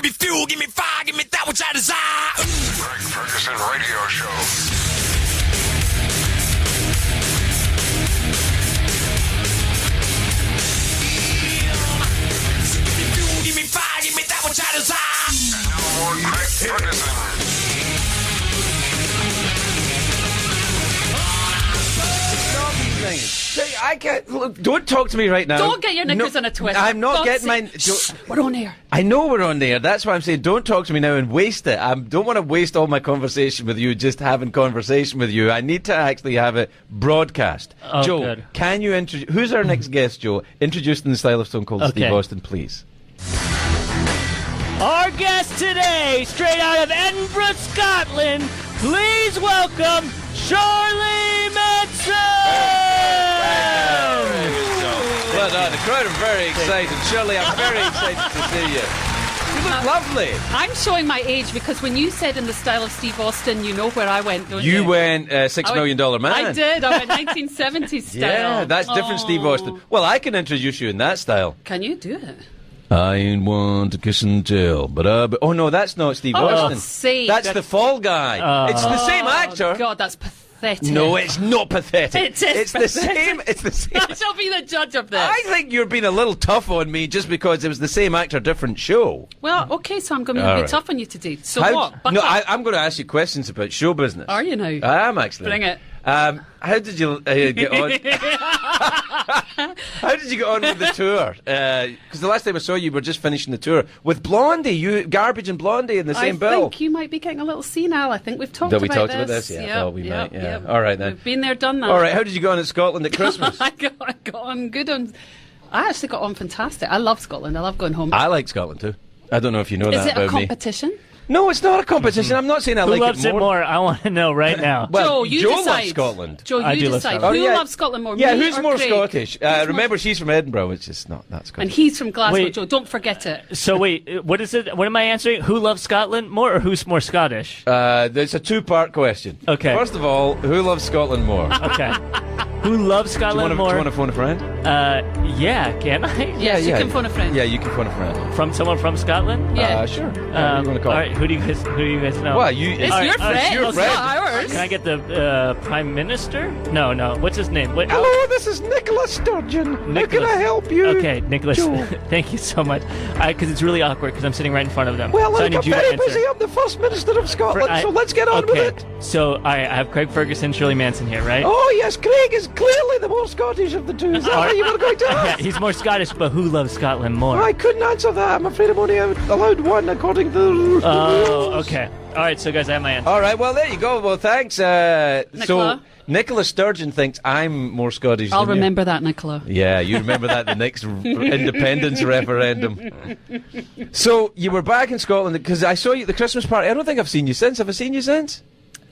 me fuel, give me fire, give me that which I desire. Greg Ferguson Radio Show. Give me fire, give me that which I desire. And now more Greg Ferguson. I can't. Look, don't talk to me right now. Don't get your knickers in a twist. I'm not God's getting mine. sake. We're on air. I know we're on there. That's why I'm saying don't talk to me now and waste it. I don't want to waste all my conversation with you just having conversation with you. I need to actually have it broadcast. Oh, Joe, good. can you introduce... Who's our next guest, Joe? Introduced in the style of Stone Cold Steve Austin, please. Our guest today, straight out of Edinburgh, Scotland, please welcome Shirley Manson! Well done. The crowd are very excited. Shirley, I'm very excited to see you. You look lovely. I'm showing my age because when you said in the style of Steve Austin, you know where I went, don't you? You went $6 million man. I did. I went 1970s style. Yeah, that's different Steve Austin. Well, I can introduce you in that style. Can you do it? I ain't one to kiss and tell, but oh no, that's not Steve Austin. Sake. That's the Fall Guy. It's the same actor. God, that's pathetic. No, it's not pathetic. It is It's pathetic. the same. It's the same. I shall be the judge of this. I think you're being a little tough on me just because it was the same actor, different show. Well, okay, so I'm going to be All a bit right. tough on you today. So How- what? Buck No, up. I'm going to ask you questions about show business. Are you now? I am actually. Bring it. How did you get on? How did you get on with the tour? Because the last time I saw you, were just finishing the tour with Blondie. You Garbage and Blondie in the same bill. I think you might be getting a little senile. I think we've talked That we about talked about this? Yeah, I thought we might, yeah. Yep. All right, then. We've been there, done that. All right, how did you go on in Scotland at Christmas? I got on good on. I actually got on fantastic. I love Scotland. I love going home. I like Scotland too. I don't know if you know Is that it a about me. competition? No, it's not a competition. I'm not saying I Who like loves it more. I want to know right now. Well, Joe, you Joe decide. loves Scotland. Joe, I you do love decide. Scotland. Who Oh, yeah. loves Scotland more? Yeah, me who's or more Craig? Scottish? Remember, she's from Edinburgh, which is not that Scottish. And he's from Glasgow. Wait. Joe, don't forget it. So wait, what is it? What am I answering? Who loves Scotland more, or who's more Scottish? There's a two-part question. Okay. First of all, who loves Scotland more? Okay. Who loves Do you Scotland want more? to phone a friend? Yeah, can I? Yes, you can phone a friend. Yeah, you can phone a friend. From someone from Scotland? Yeah. Sure. Who do you want to call? All right, who do you guys know? Well, you. It's All right, your friend. it's your It's friend. not ours. Can I get the Prime Minister? No. What's his name? What, Hello, this is Nicola Sturgeon. How can Nicholas. I help you? Okay, Nicholas. Joe. Thank you so much. Because it's really awkward because I'm sitting right in front of them. Well, so I look, need I'm you to very answer. busy. I'm the First Minister of Scotland, so let's get on okay. with it. So I have Craig Ferguson, Shirley Manson here, right? Oh, yes, Craig is clearly the more Scottish of the two. Is that what you were going to Yeah, ask? he's more Scottish, but who loves Scotland more? I couldn't answer that. I'm afraid I'm only allowed one according to the rules. Oh, okay. All right, so guys, I have my answer. All right, well, there you go. Well, thanks. Nicola? So, Nicola Sturgeon thinks I'm more Scottish I'll than you. remember that, Nicola. Yeah, you remember that the next independence referendum. So, you were back in Scotland because I saw you at the Christmas party. I don't think I've seen you since. Have I seen you since?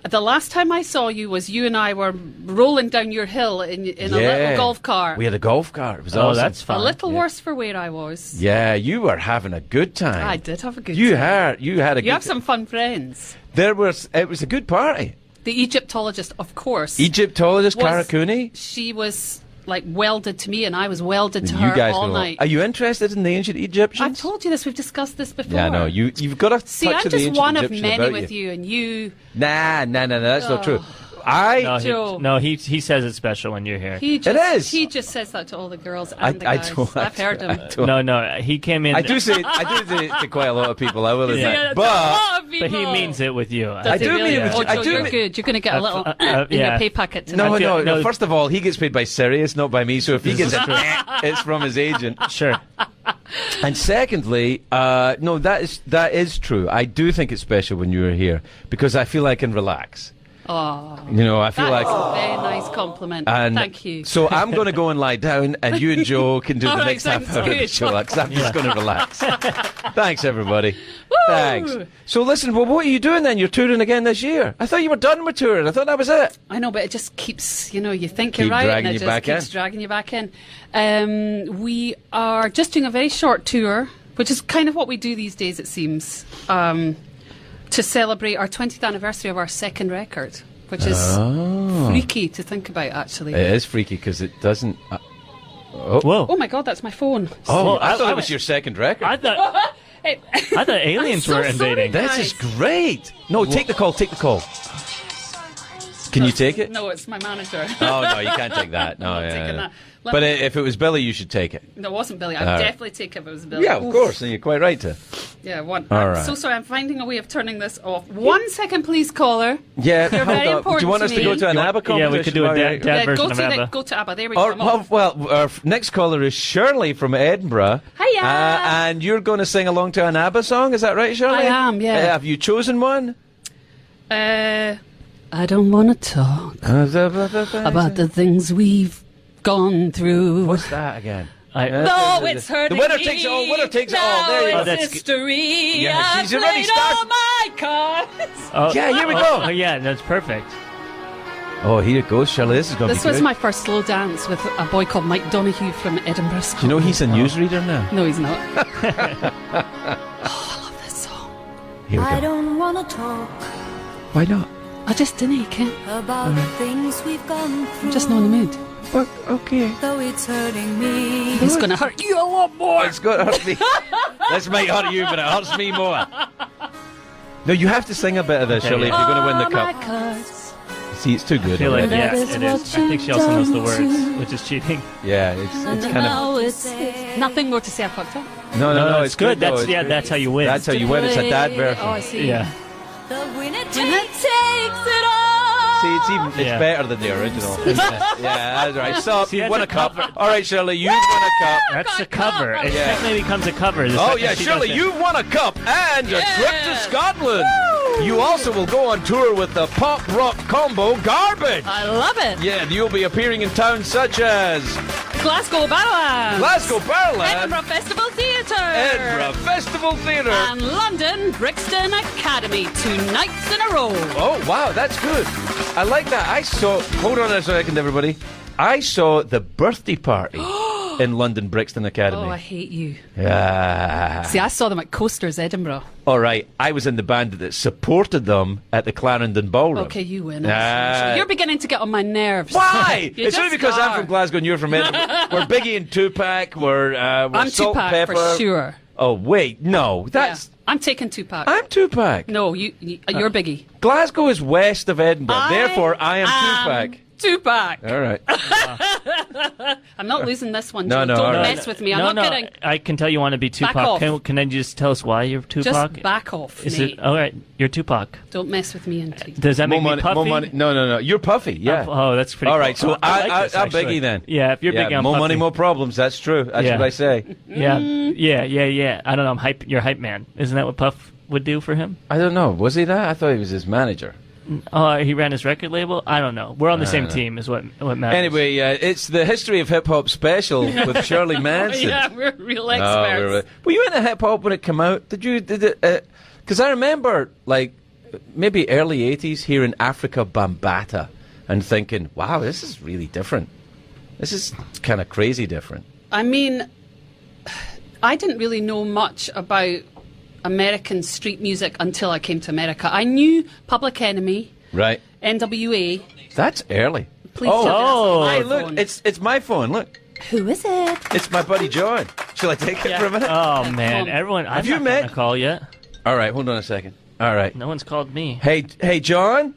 The last time I saw you was you and I were rolling down your hill in a little golf car. We had a golf car. It was Oh, awesome. that's A fun. little worse for where I was. Yeah, you were having a good time. I did have a good You time. had a good You have some fun friends. It was a good party. The Egyptologist, of course. Egyptologist Was- Cara Cooney. She was like welded to me and I was welded to You her guys all know. night. Are you interested in the ancient Egyptians? I've told you this, we've discussed this before. Yeah, no, you've got a See, touch I'm of the just ancient one of Egyptian many about with you, and you... Nah, that's not true. No, he says it's special when you're here. He just, It is. He just says that to all the girls and I the guys. don't- I've heard him. No, he came in. I do say it to quite a lot of people, I will admit. Yeah, that's a But lot of but he people. means it with you. Does I he do really? mean it with Oh, you. I Joe, do you're mean- good. You're going to get a little in your yeah. pay packet tonight. no, I feel- no. First of all, he gets paid by Sirius, not by me. So if he gets it, it's from his agent. Sure. And secondly, no, that is true. I do think it's special when you're here because I feel I can relax. Oh, You know, I feel that's like. a very nice compliment. And Thank you. So I'm going to go and lie down, and you and Joe can do All the right, next half sounds hour of the good. show. Because I'm just going to relax. Thanks, everybody. Thanks. So listen, well, what are you doing then? You're touring again this year. I thought you were done with touring. I thought that was it. I know, but it just keeps, you think Keep you're right, dragging and you it just back keeps in. dragging you back in. We are just doing a very short tour, which is kind of what we do these days, it seems, to celebrate our 20th anniversary of our second record, which is freaky to think about, actually. It is freaky because it doesn't. Whoa. Oh my God, that's my phone. Oh, Well, I thought I it was your second record. I thought. I thought aliens I'm so were invading. sorry. This is great. No, take the call. Take the call. Can you take it? No, it's my manager. Oh no, you can't take that. No, I'm not yeah. taking yeah. that. Let But me- if it was Billy, you should take it. No, it wasn't Billy. I'd All right. definitely take it if it was Billy. Yeah, of course. And you're quite right to. Yeah, one. All I'm right. so sorry. I'm finding a way of turning this off. 1 second, please, caller. Yeah, You're hold very on. important Do you want to us to me. go to an ABBA competition? Yeah, we could do a while you're- dad version go of to ABBA. go to ABBA. There we Or, go. I'm off. well, our next caller is Shirley from Edinburgh. Hiya. And you're going to sing along to an ABBA song, is that right, Shirley? I am, yeah. Have you chosen one? I don't want to talk about the things we've gone through. What's that again? No, it's hurting The winner me. takes it all. Winner takes it now all. There you go. it's that's history. Yeah, I've she's already played all started. my cards. Oh, Yeah, here we go. Oh, yeah, that's perfect. Oh, here it goes, Shirley. This is going to be This was good. my first slow dance with a boy called Mike Donoghue from Edinburgh. Do you know he's a newsreader now? No, he's not. I love this song. Here we I go. don't want to talk Why not? I just didn't, Ken. about the things we've gone through. I'm just not in the mood. Well, okay. Though it's hurting me. It's going to hurt you a lot more. It's going to hurt me. This might hurt you, but it hurts me more. No, you have to sing a bit of this, Okay, Shirley, yeah. if you're going to win the All my cup. cards. See, it's too good. I feel like, already. yeah, That is it what is. I think she also knows the you've words, done which is cheating. Yeah, it's kind of. Now it's Nothing more to say. I fucked up. No, it's good. though, That's it's yeah, good. that's how you win. That's how you win. It's a dad version. Oh, I see. yeah. the winner takes it all. See, it's Yeah. better than the original. Yeah, that's right. So See, you that's won a a cup. cover. All right, Shirley, you've won a cup. That's a cover. It Yeah. technically becomes a cover. The Oh second yeah, she Shirley, does it. you've won a cup and a trip to Scotland. You also will go on tour with the pop rock combo Garbage. I love it. Yeah, you'll be appearing in towns such as Glasgow Barrowland. Glasgow, Barrowland, Edinburgh Festival Theatre. Edinburgh Festival Theatre. And London Brixton Academy. 2 nights in a row. Oh, wow, that's good. I like that. Hold on a second, everybody. I saw the birthday party in London Brixton Academy. Oh, I hate you. Yeah. See, I saw them at Coasters, Edinburgh. All right, I was in the band that supported them at the Clarendon Ballroom. Okay, you win. Ah. You're beginning to get on my nerves. Why? You It's only just because I'm are. from Glasgow and you're from Edinburgh. We're Biggie and Tupac. We're I'm Salt and Tupac Pepper. for sure. Oh wait, no, that's Yeah. I'm taking Tupac. I'm Tupac. No, you're Biggie. Glasgow is west of Edinburgh. Therefore, I am Tupac. Tupac. All right. I'm not losing this one. No, Joe. no, Don't all right. mess with me. I'm no, not no. kidding. I can tell you want to be Back Tupac. off. Can you just tell us why you're Tupac? Just back off, Is mate. it all right? You're Tupac. Don't mess with me until Does that More make money. me puffy? More money. No. You're Puffy. Yeah. Oh, that's pretty. All cool. right, so Oh, I like this, I'm actually. Biggie then. Yeah, if you're Yeah, Biggie, I'm more money, Puffy. more problems. That's true. That's Yeah. what I say. Yeah, yeah. I don't know. I'm hype. You're hype man. Isn't that what Puff would do for him? I don't know. Was he that? I thought he was his manager. Oh, he ran his record label. I don't know. We're on the same know. team. Is what matters. Anyway, it's the History of Hip Hop special with Shirley Manson. yeah, we're real Oh, experts. were you into hip hop when it came out? Did it? Because I remember, like, maybe early '80s, hearing Africa Bambaataa and thinking, "Wow, this is really different. This is kind of crazy different." I mean, I didn't really know much about American street music until I came to America. I knew Public Enemy, Right? NWA. That's early. Please oh, tell me hey, that's my look, phone. it's my phone. Look, Who is it? it's my buddy John. Shall I take it for a minute? Oh man, Come on. everyone. Have I've you not met- gotten a call yet? All right, hold on a second. All right. No one's called me. Hey, John.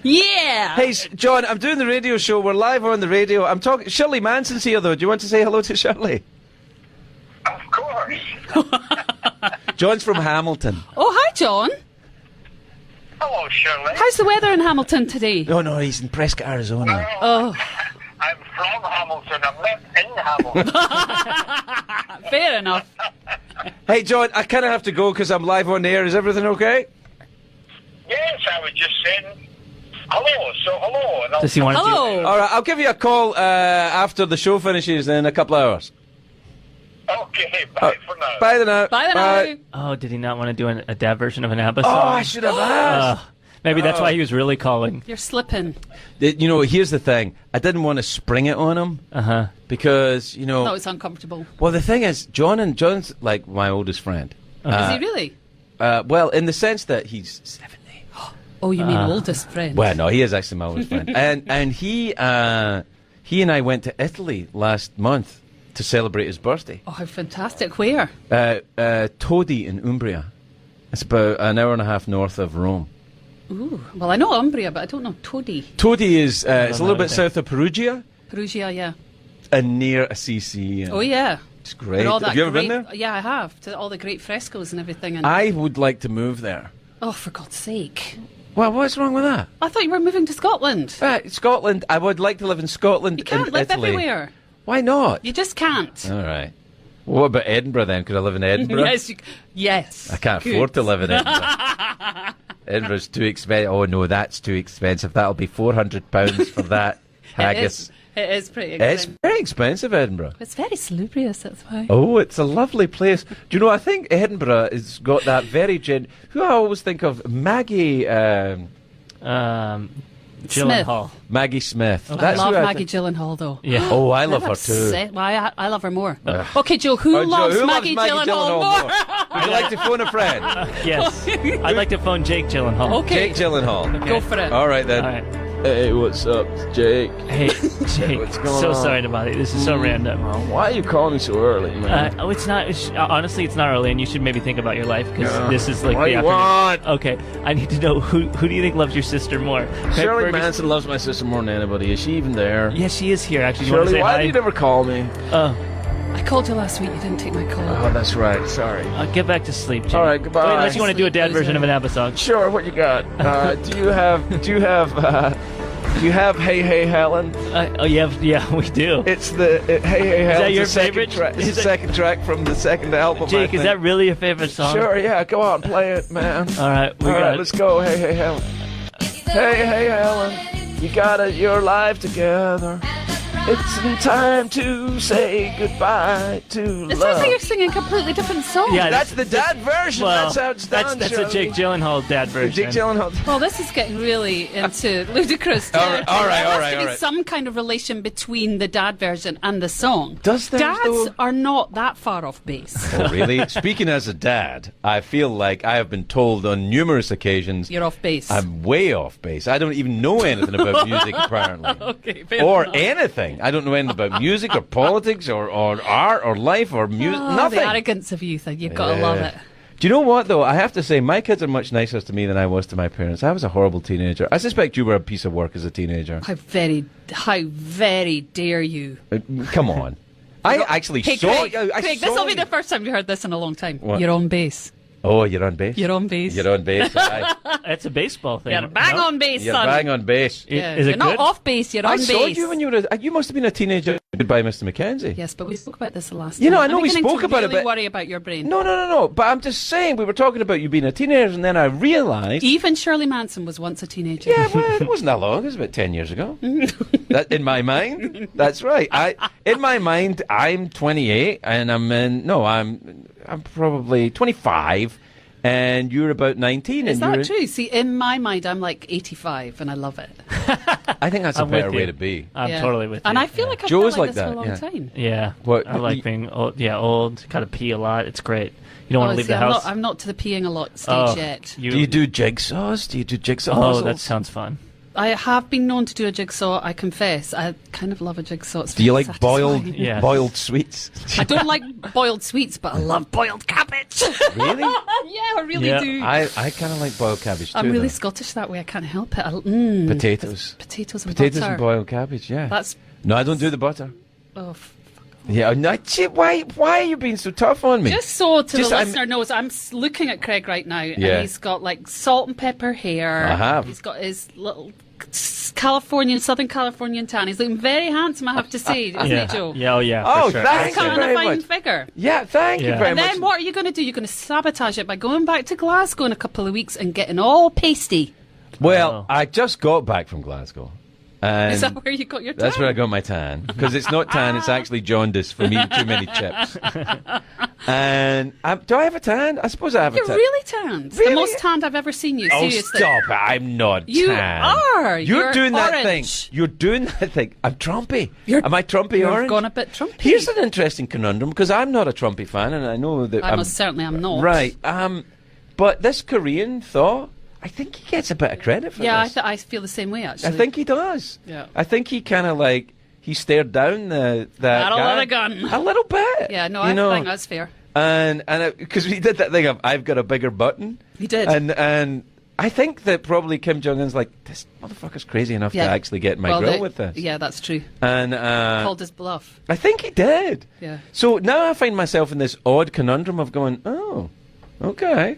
Yeah! Hey, John. I'm doing the radio show. We're live on the radio. I'm talking. Shirley Manson's here, though. Do you want to say hello to Shirley? Of course. John's from Hamilton. Oh, hi, John. Hello, Shirley. How's the weather in Hamilton today? No, he's in Prescott, Arizona. Oh, I'm from Hamilton. I'm not in Hamilton. fair enough. Hey, John, I kind of have to go because I'm live on the air. Is everything okay? Yes, I was just saying hello. So hello. And Does he want to do? Hello. All right, I'll give you a call after the show finishes in a couple of hours. Okay, bye for now. Bye now. Bye now. Oh, did he not want to do a dad version of an ABBA Oh, song? I should have asked. Maybe that's why he was really calling. You're slipping. You know, here's the thing. I didn't want to spring it on him because, you know... No, it's uncomfortable. Well, the thing is, John's like my oldest friend. Is he really? Well, in the sense that he's 70. Oh, you mean oldest friend? Well, no, he is actually my oldest friend. And he and I went to Italy last month to celebrate his birthday. Oh, how fantastic. Where? Todi in Umbria. It's about an hour and a half north of Rome. Ooh. Well, I know Umbria, but I don't know Todi. Todi is it's a little bit south of Perugia Perugia, yeah. and near Assisi. Oh, yeah. It's great. And all Have you ever been great- there? Yeah, I have. To all the great frescoes and everything. And I would like to move there. oh, for God's sake. Well, what's wrong with that? I thought you were moving to Scotland. Scotland. I would like to live in Scotland You can't and live Italy. everywhere. Why not? You just can't. All right. What about Edinburgh then? Could I live in Edinburgh? Yes. I can't Good. afford to live in Edinburgh. Edinburgh's too expensive. Oh no, that's too expensive. That'll be £400 for that haggis. It is pretty It's expensive. very expensive, Edinburgh. It's very salubrious, that's why. Oh, it's a lovely place. Do you know? I think Edinburgh has got that very who I always think of, Maggie. Gyllenhaal. Maggie Smith. I That's love who Maggie Gyllenhaal, though. Yeah. Oh, I love her too. Well, I love her more. Okay, Joe, who Oh, Joe, loves who Maggie Gyllenhaal more? Would you like to phone a friend? Yes. I'd like to phone Jake Gyllenhaal. Okay. Jake Gyllenhaal. Go for it. All right then. All right. Hey, what's up, Jake? Hey, Jake. What's going So on? sorry about it. This is so random. Why are you calling me so early, man? It's not. Honestly, it's not early, and you should maybe think about your life because this is like What the do you afternoon. want? Okay, I need to know who do you think loves your sister more? Craig Shirley Ferguson- Manson loves my sister more than anybody. Is she even there? Yeah, she is here. Actually, you want to Shirley, say why hi? do you never call me? I called you last week. You didn't take my call. Oh, that's right. Sorry. Get back to sleep. Jake. All right, goodbye. Wait, unless you want to do a dad Sleep, version of an ABBA song. Sure. What you got? Do you have Hey Hey Helen? Yeah, we do. It's the Hey Hey Helen. that your favorite? Track. It's Is the that- second track from the second album. I Jake, is think. that really your favorite song? Sure. Yeah. Go on, play it, man. All right, we All got right, it. let's go. Hey Hey Helen. Hey Hey Helen, you got it. Your life together. It's time to say goodbye to It sounds love. like you're singing a completely different song. Yeah, That's the dad version. Well, that's how it's done. that's a Jake Gyllenhaal dad version. Jake Gyllenhaal. Well, this is getting really into ludicrous territory. All right, There all has right, to all be right. some kind of relation between the dad version and the song. Does there, Dads though? are not that far off base. Oh, really? Speaking as a dad, I feel like I have been told on numerous occasions You're off base. I'm way off base. I don't even know anything about music, apparently. Okay, fair Or enough. anything. I don't know anything about music or politics or art or life or music. Oh, Nothing. the arrogance of youth, you've got to love it. Do you know what, though? I have to say, my kids are much nicer to me than I was to my parents. I was a horrible teenager. I suspect you were a piece of work as a teenager. How very dare you? Come on. I actually Hey, saw Craig, you. I Craig, saw this will be you. the first time you heard this in a long time. What? You're on base. Oh, you're on base? You're on base. You're on base. Aye. That's a baseball thing. You're bang no? on base, You're son. bang on base. Yeah. Is it You're not good? off base, you're on I base. saw you when you were. You must have been a teenager. Goodbye, Mr. Mackenzie. Yes, but we spoke about this the last time. You know, I know I'm we beginning spoke to about it, really but- worry about your brain. No. But I'm just saying, we were talking about you being a teenager, and then I realised. Even Shirley Manson was once a teenager. Yeah, well, it wasn't that long. It was about 10 years ago. That, in my mind, that's right. In my mind, I'm 28, and I'm probably 25, and you're about 19. Is and that true? See, in my mind, I'm like 85, and I love it. I think that's a I'm better with way you. to be. I'm Yeah. totally with you. And I feel like I've Joe's been like like this for that, a long yeah. time. Yeah. What- I like being old. Yeah, old. Got to pee a lot. It's great. You don't want to leave see, the house. I'm not to the peeing a lot stage Oh, yet. Do you do jigsaws? Do you do jigsaw Oh, puzzles? that sounds fun. I have been known to do a jigsaw, I confess. I kind of love a jigsaw. It's Do you very like boiled satisfying. Yeah. boiled sweets? I don't like boiled sweets, but I love boiled cabbage. Really? Yeah, I really Yeah. do. I kind of like boiled cabbage too. I'm really though. Scottish that way. I can't help it. Potatoes. Potatoes and Potatoes butter. and boiled cabbage, yeah. That's No, I don't do the butter. oh, Yeah, no, why are you being so tough on me? just so to Just, the I'm- listener knows. I'm looking at Craig right now, Yeah. and he's got like salt and pepper hair. I have. He's got his little Southern Californian tan. He's looking very handsome, I have to say, isn't Yeah. he, Joe? Yeah. Oh, yeah. Oh, for sure. thank Cut you on a very fine much. figure. Yeah, thank you Yeah. very And much. then what are you going to do? You're going to sabotage it by going back to Glasgow in a couple of weeks and getting all pasty. Well, Oh. I just got back from Glasgow. And Is that where you got your tan? that's where I got my tan. Because it's not tan, it's actually jaundice from eating too many chips. And do I have a tan? I suppose I have You're a tan. really tanned. Really? The most tanned I've ever seen you, Oh, seriously. stop it. I'm not You tan. are. You're doing that orange. thing. You're doing that thing. I'm Trumpy. You're- Am I Trumpy You've orange? gone a bit Trumpy. Here's an interesting conundrum, because I'm not a Trumpy fan, and I know that I most certainly am not. Right. But this Korean Thaw, I think he gets a bit of credit for Yeah, this. I feel the same way, actually. I think he does. Yeah. I think he kind of like he stared down that Had a guy. lot of gun. A little bit. Yeah, no, you I know? think that's fair. And because he did that thing of I've got a bigger button. He did. And I think that probably Kim Jong Un's like, this motherfucker's crazy enough to actually get in my grill with this. Yeah, that's true. And Called his bluff. I think he did. Yeah. So now I find myself in this odd conundrum of going, oh, okay.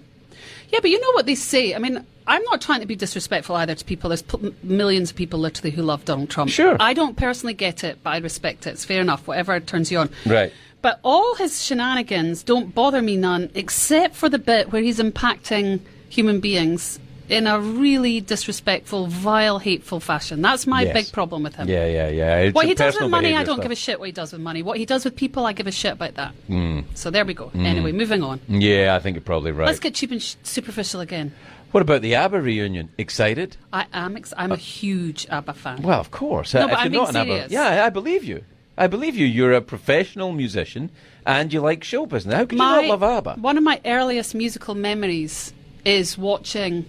Yeah, but you know what they say. I mean, I'm not trying to be disrespectful either to people. There's millions of people literally who love Donald Trump. Sure. I don't personally get it, but I respect it. It's fair enough, whatever turns you on. Right. But all his shenanigans don't bother me none, except for the bit where he's impacting human beings in a really disrespectful, vile, hateful fashion. That's my Yes. big problem with him. Yeah. It's What a he does personal with money, I behaviour don't stuff. give a shit what he does with money. What he does with people, I give a shit about that. So there we go. Anyway, moving on. Yeah, I think you're probably right. Let's get cheap and superficial again. What about the ABBA reunion? Excited? I'm a huge ABBA fan. Well, of course. No, If but I'm you're being not an ABBA, serious. yeah, I believe you. I believe you. You're a professional musician and you like show business. How can you not love ABBA? One of my earliest musical memories is watching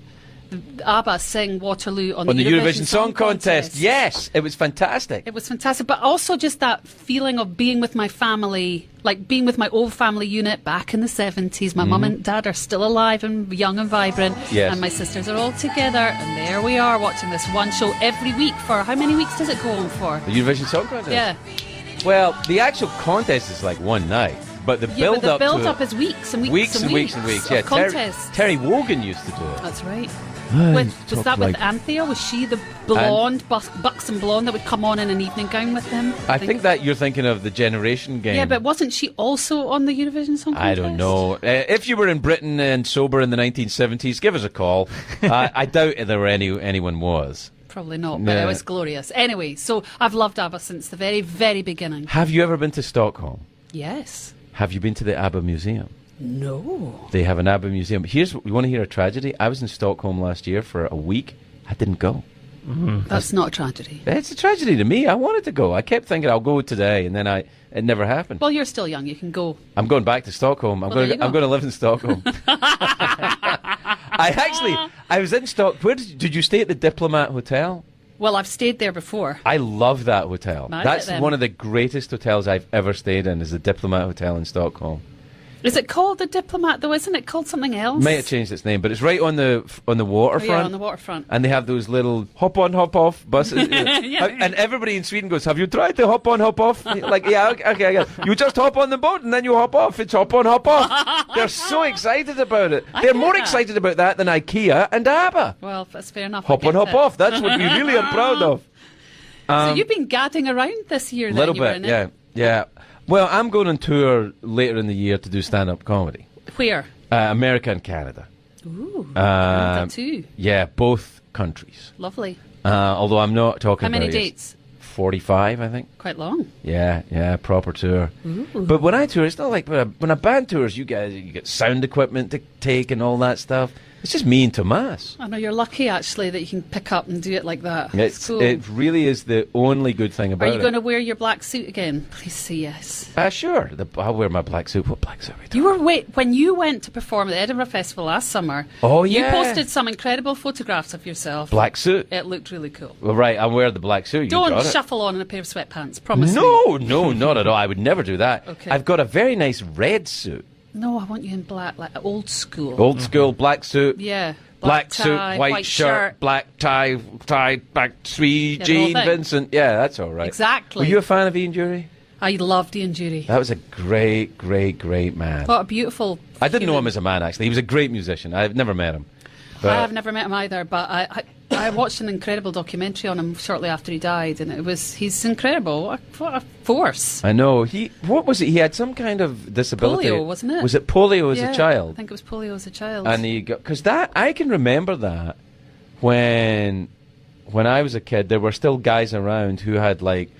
ABBA sing Waterloo on On the the Eurovision Song Contest. Yes, it was fantastic. It was fantastic, but also just that feeling of being with my family, like being with my old family unit back in the 70s. My mum and dad are still alive and young and vibrant, Yes. and my sisters are all together, and there we are watching this one show every week for, how many weeks does it go on for? The Eurovision Song Contest? Yeah. Well, the actual contest is like one night, but the Yeah, but the build-up to build-up it, is weeks and weeks, weeks and weeks and weeks. Yeah, of contests. Terry Wogan used to do it. That's right. talk Was that with like- Anthea? Was she the blonde, buxom blonde that would come on in an evening gown with him? I think that you're thinking of the Generation Game. Yeah, but wasn't she also on the Eurovision Song Contest? I don't know. If you were in Britain and sober in the 1970s, give us a call. I doubt anyone was. Probably not, but Nah. it was glorious. Anyway, so I've loved ABBA since the very, very beginning. Have you ever been to Stockholm? Yes. Have you been to the ABBA Museum? No. They have an ABBA museum. You want to hear a tragedy? I was in Stockholm last year for a week. I didn't go. That's not a tragedy. It's a tragedy to me. I wanted to go. I kept thinking I'll go today, and then it never happened. Well, you're still young. You can go. I'm going back to Stockholm. I'm Well, there going. you I'm go. going to live in Stockholm. I was in Stockholm. Where did you stay at the Diplomat Hotel? Well, I've stayed there before. I love that hotel. Is That's it then? one of the greatest hotels I've ever stayed in. Is the Diplomat Hotel in Stockholm. Is it called the Diplomat, though? Isn't it called something else? May have changed its name, but it's right on the waterfront. Oh, yeah, on the waterfront. And they have those little hop on, hop off buses. Yeah. And everybody in Sweden goes, "Have you tried to hop on, hop off?" Like, yeah, okay, yeah. You just hop on the boat and then you hop off. It's hop on, hop off. They're so excited about it. They're get more that. excited about that than IKEA and ABBA. Well, that's fair enough. Hop I on, get hop it. off. That's what we really are proud of. So you've been gadding around this year, A then? little you were bit, in it? yeah. Well, I'm going on tour later in the year to do stand-up comedy. Where? America and Canada. Ooh, Canada too. Yeah, both countries. Lovely. Although I'm not talking How many about dates? 45, I think. Quite long. Yeah, proper tour. But when I tour, it's not like when a band tours, you get sound equipment to take and all that stuff. It's just me and Tomas. I know you're lucky actually that you can pick up and do it like that. It's cool. It really is the only good thing about Are it. you going to wear your black suit again? Please say yes. Sure. I'll wear my black suit. What black suit are we talking? You were when you went to perform at the Edinburgh Festival last summer. Oh, You yeah. posted some incredible photographs of yourself. Black suit. It looked really cool. Well, right, I'll wear the black suit. You Don't got it. shuffle on in a pair of sweatpants. Promise me. No, not at all. I would never do that. Okay. I've got a very nice red suit. No, I want you in black, like old school. Old school black suit. Yeah. Black suit, tie, white shirt, black tie, back three, Yeah, the whole Gene thing. Vincent. Yeah, that's all right. Exactly. Were you a fan of Ian Dury? I loved Ian Dury. That was a great man. What a beautiful. I didn't know human. him as a man, actually. He was a great musician. I've never met him. I have never met him either, but I watched an incredible documentary on him shortly after he died, and he's incredible. What a force. I know. What was it? He had some kind of disability. Polio, wasn't it? Was it polio as Yeah, a child? I think it was polio as a child. And he got, because that, I can remember that when I was a kid, there were still guys around who had like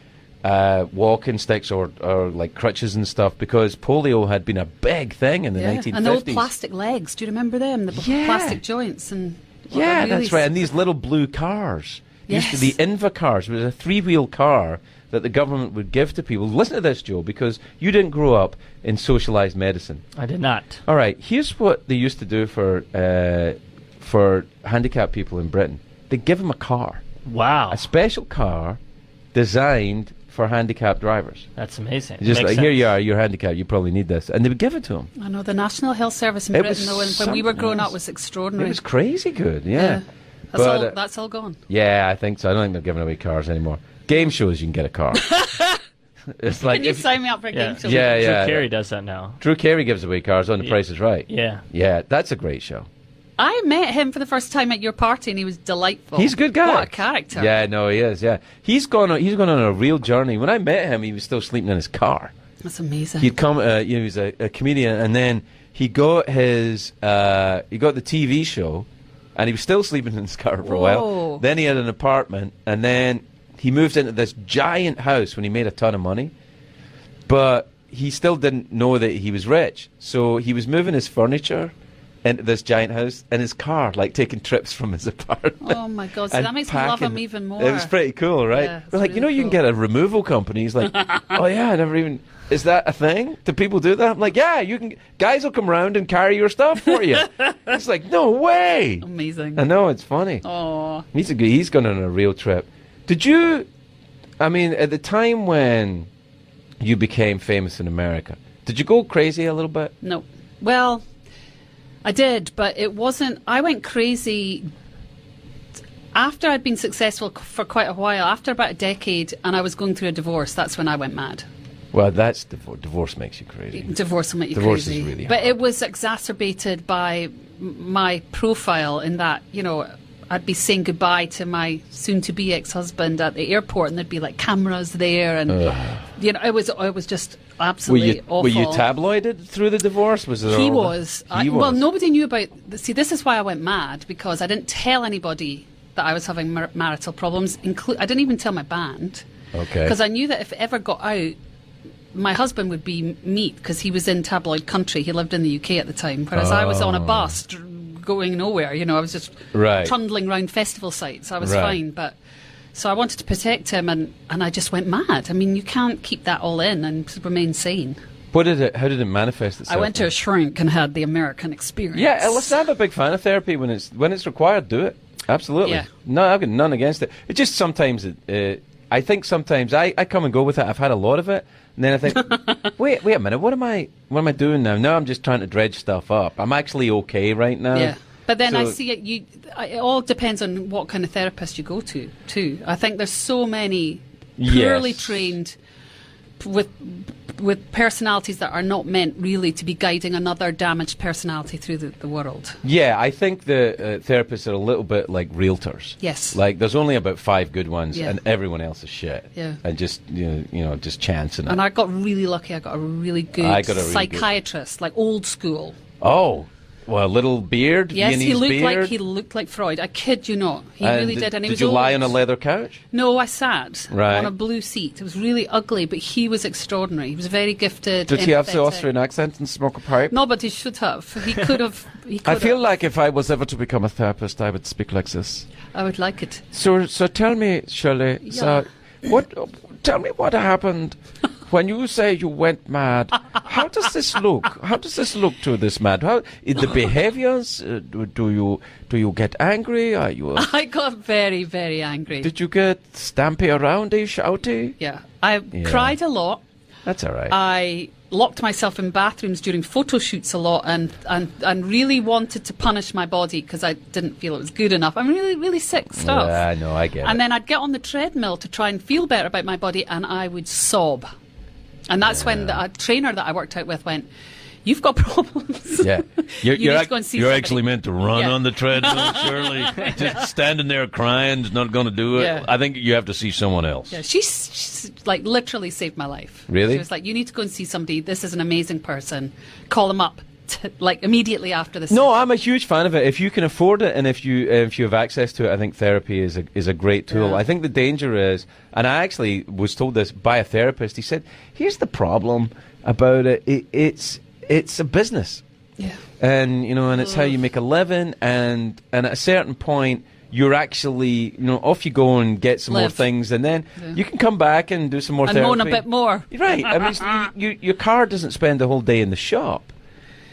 walking sticks or like crutches and stuff, because polio had been a big thing in the 1950s. And the old plastic legs. Do you remember them? The Yeah. plastic joints and. Yeah, really that's right. And these little blue cars. Used to be Yes. Inva cars. It was a three-wheel car that the government would give to people. Listen to this, Joe, because you didn't grow up in socialised medicine. I did not. All right, here's what they used to do for handicapped people in Britain. They give them a car, Wow. a special car designed for handicapped drivers. That's amazing. Just Makes like, here sense. you are, you're handicapped, you probably need this. And they would give it to them. I know the National Health Service in It Britain, though, was when we were something growing up, else. was It extraordinary. was crazy good, yeah. That's, But, that's all gone. yeah, I think so. I don't think they're giving away cars anymore. Game shows, you can get a car. It's like Can you if- sign me up for a game show? Yeah, yeah. Drew Carey does that now. Drew Carey gives away cars on The Price is Right. Yeah. Yeah, that's a great show. I met him for the first time at your party, and he was delightful. He's a good guy. What a character. Yeah, no, he is. Yeah, he's gone on a real journey. When I met him, he was still sleeping in his car. That's amazing. He'd come, he was a comedian, and then he got the TV show, and he was still sleeping in his car for a while. Whoa. Then he had an apartment, and then he moved into this giant house when he made a ton of money, but he still didn't know that he was rich. So he was moving his furniture into this giant house in his car, like taking trips from his apartment. Oh my God! So and that makes me love packing. him even more. It was pretty cool, right? Yeah, it's We're like, really you can cool. get a removal company. He's like, oh yeah, I never even. Is that a thing? Do people do that? I'm like, yeah, you can. Guys will come around and carry your stuff for you. It's like, no way. Amazing. I know, it's funny. Oh, He's gone on a real trip. Did you? I mean, at the time when you became famous in America, did you go crazy a little bit? no. Well, I did, but it wasn't. I went crazy after I'd been successful for quite a while. After about a decade, and I was going through a divorce. That's when I went mad. Well, that's divorce makes you crazy. Divorce will make you Divorce crazy. is really but hard. it was exacerbated by my profile in that, I'd be saying goodbye to my soon-to-be ex-husband at the airport, and there'd be like cameras there, and it was just absolutely awful. Were you tabloided through the divorce? Was it? He all- was. He was. Well, nobody knew about. See, this is why I went mad, because I didn't tell anybody that I was having marital problems. I didn't even tell my band. Okay. Because I knew that if it ever got out, my husband would be meat, because he was in tabloid country. He lived in the UK at the time, whereas I was on a bus going nowhere. I was just Right. trundling around festival sites. I was Right. fine, but. So I wanted to protect him, and I just went mad. I mean, you can't keep that all in and remain sane. How did it manifest itself? I went to a shrink and had the American experience. Yeah, listen, I'm a big fan of therapy. When it's required, do it. Absolutely. Yeah. No, I've got none against it. It just sometimes, I think sometimes I come and go with it. I've had a lot of it, and then I think, wait a minute, what am I doing now? No, I'm just trying to dredge stuff up. I'm actually okay right now. Yeah. But then I So- see it. It all depends on what kind of therapist you go to, too. I think there's so many poorly Yes. trained with personalities that are not meant really to be guiding another damaged personality through the world. Yeah, I think the therapists are a little bit like realtors. Yes. Like there's only about 5 good ones, Yeah. and everyone else is shit. Yeah. And just just chancing it. And I got really lucky. I got a really good I got a really good- psychiatrist, like old school. Oh, well, a little beard. Yes, he Viennese looked like Freud. I kid you not. He And really did. And he did was you lie old. on a leather couch? No, I sat Right. on a blue seat. It was really ugly, but he was extraordinary. He was very gifted. Did he have the empathetic. Austrian accent and smoke a pipe? No, but he should have. He could have. I feel like if I was ever to become a therapist, I would speak like this. I would like it. So tell me, Shirley, Yeah. tell me what happened when you say you went mad. How does this look? How does this look to this mad? How the behaviors? Do you get angry? Are you? I got very, very angry. Did you get stampy aroundy, shouty? Yeah. I cried a lot. That's all right. I locked myself in bathrooms during photo shoots a lot, and really wanted to punish my body because I didn't feel it was good enough. I'm really, really sick stuff. Yeah, I know, I get And it. then I'd get on the treadmill to try and feel better about my body, and I would sob. And that's when a trainer that I worked out with went, "You've got problems." Yeah, You need to go and see somebody. meant to run Yeah. on the treadmill, Shirley. Just standing there crying is not going to do it. Yeah. I think you have to see someone else. Yeah, she's like literally saved my life. Really? She was like, "You need to go and see somebody. This is an amazing person. Call them up." Like immediately after this. No, I'm a huge fan of it. If you can afford it and if you have access to it, I think therapy is a great tool. Yeah. I think the danger is, and I actually was told this by a therapist. He said, "Here's the problem about it. It's a business, Yeah. and and it's how you make a living. And at a certain point, you're actually off you go and get some more Live. things, and then you can come back and do some more And therapy. moan a bit more. Right? I mean, your car doesn't spend the whole day in the shop.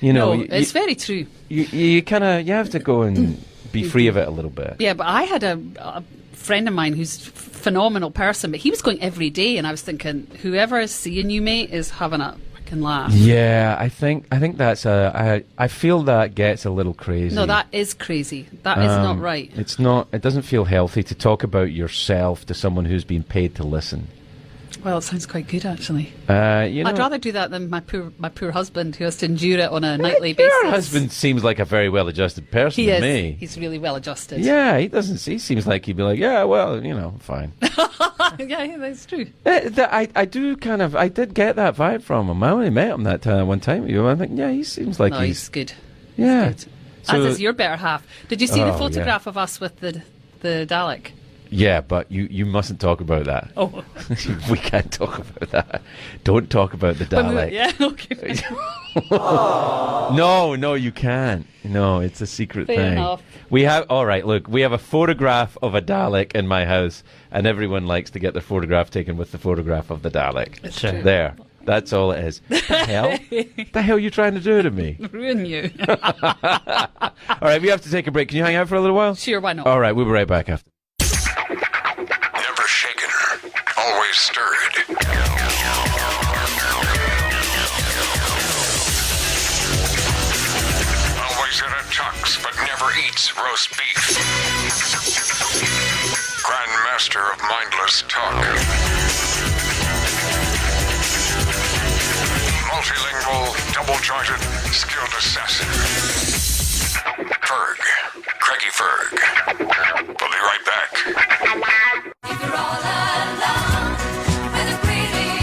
No, it's very true. You have to go and be free of it a little bit. Yeah, but I had a friend of mine who's a phenomenal person, but he was going every day, and I was thinking, whoever is seeing you, mate, is having a fucking laugh. Yeah, I think that's I feel that gets a little crazy. No, that is crazy. That is not right. It's not. It doesn't feel healthy to talk about yourself to someone who's been paid to listen. Well, it sounds quite good, actually. You know, I'd rather do that than my poor husband who has to endure it on a nightly basis. Your husband seems like a very well-adjusted person He to is. me. He's really well adjusted. Yeah, he doesn't. He seems like he'd be like, yeah, well, you know, fine. Yeah, that's true. I did get that vibe from him. I only met him that one time. I think, yeah, he seems like No, he's good. yeah. Good. As is your better half. Did you see the Oh, photograph of us with the Dalek? Yeah, but you mustn't talk about that. Oh. We can't talk about that. Don't talk about the Dalek. Yeah, okay. No, you can't. No, it's a secret Fair thing. enough. We have. All right, look, we have a photograph of a Dalek in my house, and everyone likes to get their photograph taken with the photograph of the Dalek. It's true. There. That's all it is. The hell? The hell are you trying to do to me? Ruin you. All right, we have to take a break. Can you hang out for a little while? Sure, why not? All right, we'll be right back after. Never shaken, always stirred. Always in a tux, but never eats roast beef. Grandmaster of mindless talk. Multilingual, double-jointed, skilled assassin. Ferg. Craigie Ferg. We'll be right back.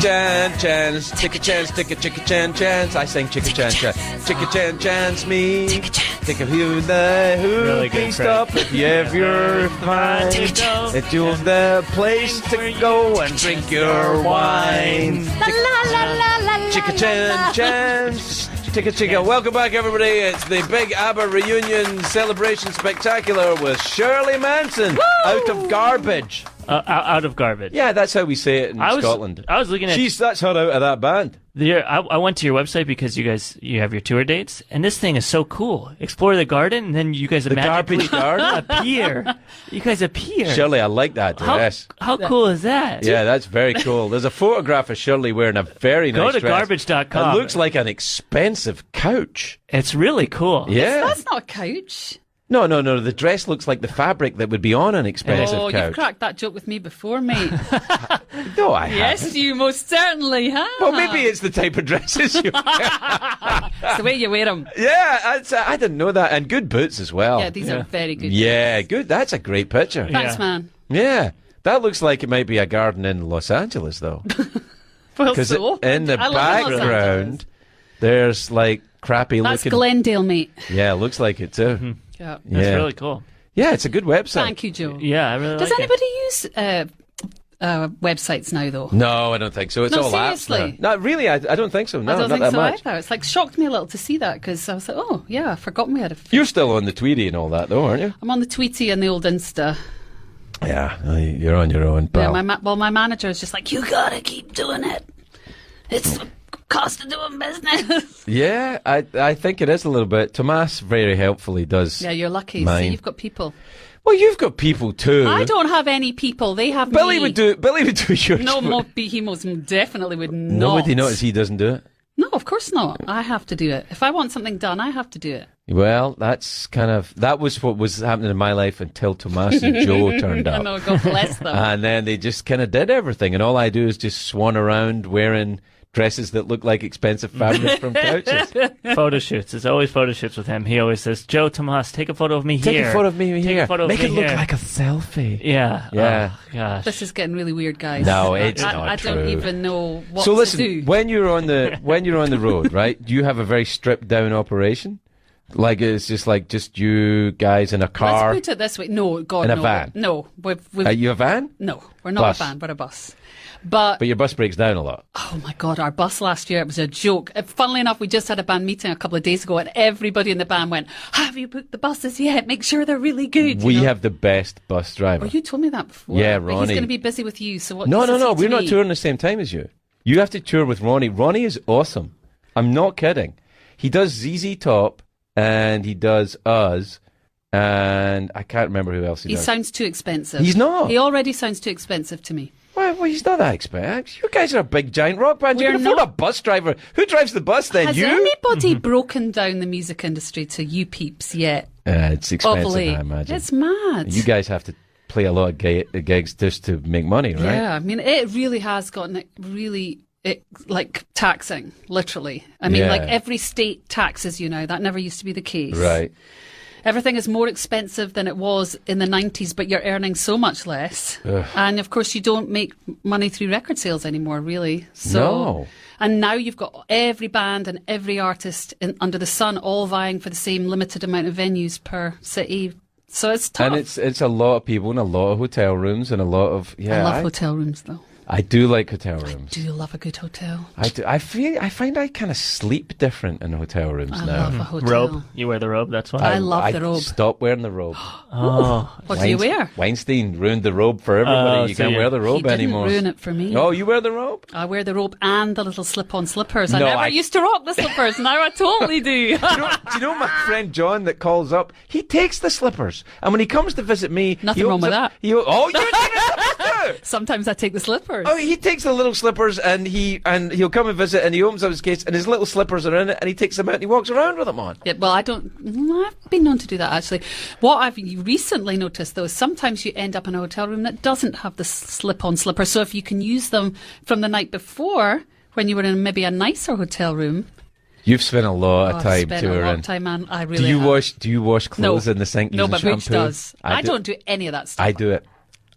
Chance, chicka chance, chicka chance. I sang chicka chance, chicka chance, me. Think of you the who Really good, please stop if you ever find that you're the place to go and drink your wine. Chicka chance. Chicka. Welcome back, everybody. It's the big ABBA reunion celebration spectacular with Shirley Manson. Out of garbage. Out of garbage. Yeah, that's how we say it in Scotland. I was looking at. That's her out of that band. I went to your website because you have your tour dates, and this thing is so cool. Explore the garden, and then you guys garbage garden? appear. You guys appear. Shirley, I like that dress. How cool is that? Yeah, that's very cool. There's a photograph of Shirley wearing a very nice Go to dress. garbage.com. It looks like an expensive couch. It's really cool. Yeah. That's not a couch. No. The dress looks like the fabric that would be on an expensive Oh, couch. you've cracked that joke with me before, mate. No, I haven't. Yes, you most certainly have. Well, maybe it's the type of dresses you It's the way you wear them. Yeah, I didn't know that. And good boots as well. Yeah, these are very good. Yeah, good. That's a great picture. Thanks, Yeah. man. Yeah. That looks like it might be a garden in Los Angeles, though. Well, Because so in the I live in Los Angeles. background, there's like crappy That's looking. Glendale, mate. Yeah, it looks like it too. Yeah. That's Yeah. really cool. Yeah, it's a good website. Thank you, Joe. Yeah, I really Does like anybody use websites now, though? No, I don't think so. It's No, all seriously? apps now. No, really, I don't think so. No, I don't not think that so much. either. It's like shocked me a little to see that because I was like, oh, yeah, I've forgotten we had a. You're still on the Tweety and all that, though, aren't you? I'm on the Tweety and the old Insta. Yeah, you're on your own, Yeah, pal. my manager is just like, you gotta keep doing it. It's the cost of doing business. Yeah, I think it is a little bit. Tomas very helpfully does. Yeah, you're lucky. Mine. See, you've got people. Well, you've got people too. I don't have any people. They have Billy me. would do yours. No, he most definitely would not. Nobody notices he doesn't do it. No, of course not. I have to do it. If I want something done, I have to do it. Well, that was what was happening in my life until Tomas and Joe turned I up. know, God bless them. And then they just kind of did everything, and all I do is just swan around wearing dresses that look like expensive fabric from couches. Photo shoots. It's always photo shoots with him. He always says, Joe Tomas, take a photo of me Take here. a photo of me Take here. a photo of Make me it look here." like a selfie. Yeah. Yeah. Oh, gosh. This is getting really weird, guys. No, it's not I don't true. even know what So to listen, do. when you're on the road, right? Do you have a very stripped down operation? Like it's just you guys in a car. Let's put it this way. No, God, In a no. van? No, we've Are you a van? no, we're not Bus. a van, we're a bus. But But your bus breaks down a lot. oh my God, our bus last year, it was a joke. Funnily enough, we just had a band meeting a couple of days ago, and everybody in the band went, "Have you booked the buses yet? Make sure they're really good." We you know? have the best bus driver. Oh, you told me that before. Yeah, But He's Ronnie. going to be busy with you. So what? No, does no, this no. say to We're not me? touring the same time as you. You have to tour with Ronnie. Ronnie is awesome. I'm not kidding. He does ZZ Top and he does us and I can't remember who else he He does. sounds too expensive. He's not. He already sounds too expensive to me. Well, he's not that expensive. You guys are a big giant rock band. You We're can afford not. a bus driver. Who drives the bus then? Has You? anybody broken down the music industry to you peeps yet? It's expensive, Of late? I imagine. It's mad. You guys have to play a lot of gigs just to make money, right? Yeah, I mean, it really has gotten like taxing, literally. I mean, Yeah. like every state taxes you now. That never used to be the case. Right. Everything is more expensive than it was in the 90s, but you're earning so much less. And of course, you don't make money through record sales anymore, really. So, No. And now you've got every band and every artist under the sun all vying for the same limited amount of venues per city. So it's tough. And it's a lot of people in a lot of hotel rooms and a lot of I love hotel rooms, though. I do like hotel rooms. Do you love a good hotel? I do. I find I kind of sleep different in hotel rooms I now. love a hotel. Robe. You wear the robe, that's why. I love the robe. Stop wearing the robe. Oh. What do you wear? Weinstein ruined the robe for everybody. Oh, You so can't you- wear the robe He didn't anymore. ruin it for me. Oh, you wear the robe? I wear the robe and the little slip-on slippers. I No, never I- used to rock the slippers. Now I totally do. Do you know my friend John that calls up? He takes the slippers, and when he comes to visit me, Nothing he wrong with opens up- that. You take the slippers too. Sometimes I take the slippers. Oh, he takes the little slippers and he'll come and visit and he opens up his case and his little slippers are in it and he takes them out and he walks around with them on. Yeah, well, I've been known to do that actually. What I've recently noticed though is sometimes you end up in a hotel room that doesn't have the slip-on slippers. So if you can use them from the night before when you were in maybe a nicer hotel room. You've spent a lot of I've time spent a lot touring. of time, man. I really Do you have. wash clothes No. in the sink No, using but Booch shampoo? does. I don't do any of that stuff. I do it.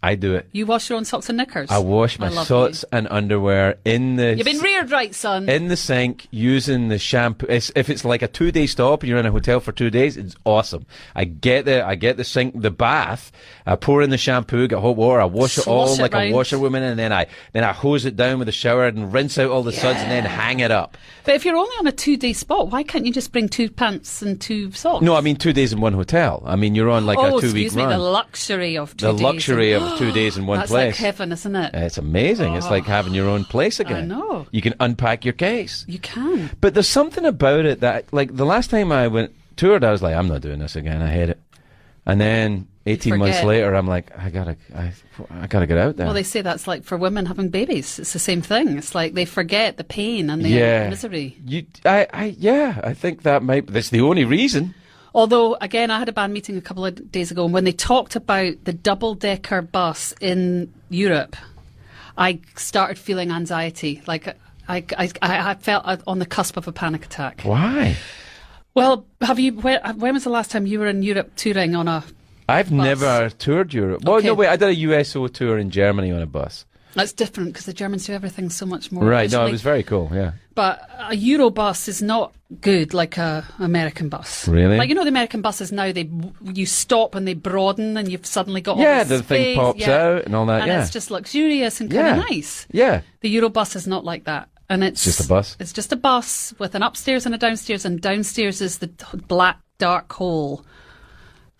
I do it. You wash your own socks and knickers? I wash my love socks and underwear in the You've been reared right, son. in the sink using the shampoo. If it's like a 2-day stop and you're in a hotel for 2 days, it's awesome. I get the sink, the bath. I pour in the shampoo, get hot water. I wash it all Slosh it like a round. washerwoman, and then I hose it down with a shower and rinse out all the suds, and then hang it up. But if you're only on a 2-day spot, why can't you just bring 2 pants and 2 socks? No, I mean 2 days in one hotel. I mean you're on like a 2-week excuse me, run. the luxury of 2 The days. luxury of 2 days in one That's place. like heaven, isn't it? It's amazing. It's like having your own place again. know. You can unpack your case. You can. But there's something about it that, like, the last time I toured, I was like, I'm not doing this again. I hate it. And then 18 months forget. later, I'm like, I gotta get out there. Well, they say that's like for women having babies. It's the same thing. It's like they forget the pain and the misery. I think that that's the only reason. Although, again, I had a band meeting a couple of days ago, and when they talked about the double-decker bus in Europe, I started feeling anxiety. Like I felt on the cusp of a panic attack. Why? Well, when was the last time you were in Europe touring on a I've bus? never toured Europe. Well, Okay. no, wait, I did a USO tour in Germany on a bus. That's different because the Germans do everything so much more Right, no, efficiently. it was very cool, yeah. But a Eurobus is not good like a American bus. Really? Like, you know, the American buses now, you stop and they broaden and you've suddenly got all Yeah, this the thing space. pops out and all that, and yeah. it's just luxurious and kind Yeah. of nice. Yeah. The Eurobus is not like that. And it's just a bus? It's just a bus with an upstairs and a downstairs, and downstairs is the black, dark hole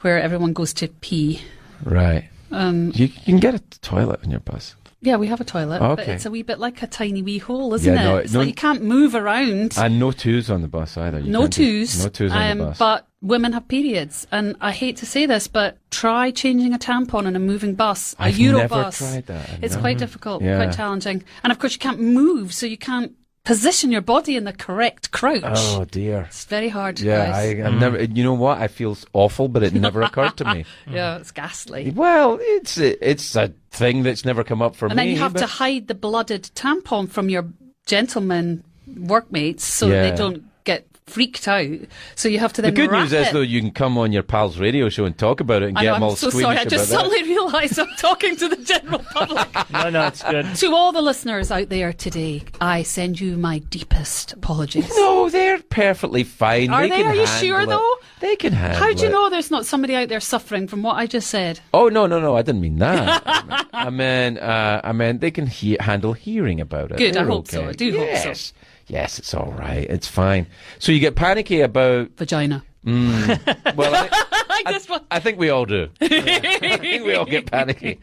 where everyone goes to pee. Right. You can get a toilet in your bus. Yeah, we have a toilet, but Okay. it's a wee bit like a tiny wee hole, isn't Yeah, it? no, It's no- like you can't move around. And no twos on the bus either. You No can't do- twos. No twos on the bus. But women have periods. And I hate to say this, but try changing a tampon in a moving bus, I've a Eurobus. never tried that. I've It's never- quite difficult, Yeah. quite challenging. And of course, you can't move, so you can't position your body in the correct crouch. Oh dear. It's very hard, Yeah, guys. I've never. You know what? I feel awful, but it never occurred to me. Yeah, it's ghastly. Well, it's a thing that's never come up for And me. then you have but- to hide the blooded tampon from your gentlemen workmates so Yeah. they don't get freaked out. So you have to The then good wrap news is, it. though, you can come on your pal's radio show and talk about it and I get know, them I'm all so squeamish sorry. I just about that. suddenly realised I'm talking to the general public. No, it's good. To all the listeners out there today, I send you my deepest apologies. No, they're perfectly fine. Are they? they? Can Are you handle sure, it. though? They can handle How do you it. know there's not somebody out there suffering from what I just said? Oh no, I didn't mean that. I meant they can handle hearing about it. Good, I They're hope so. okay. I do hope so. Yes, it's all right. It's fine. So you get panicky about. Vagina. Well, I think we all do. I think we all get panicky.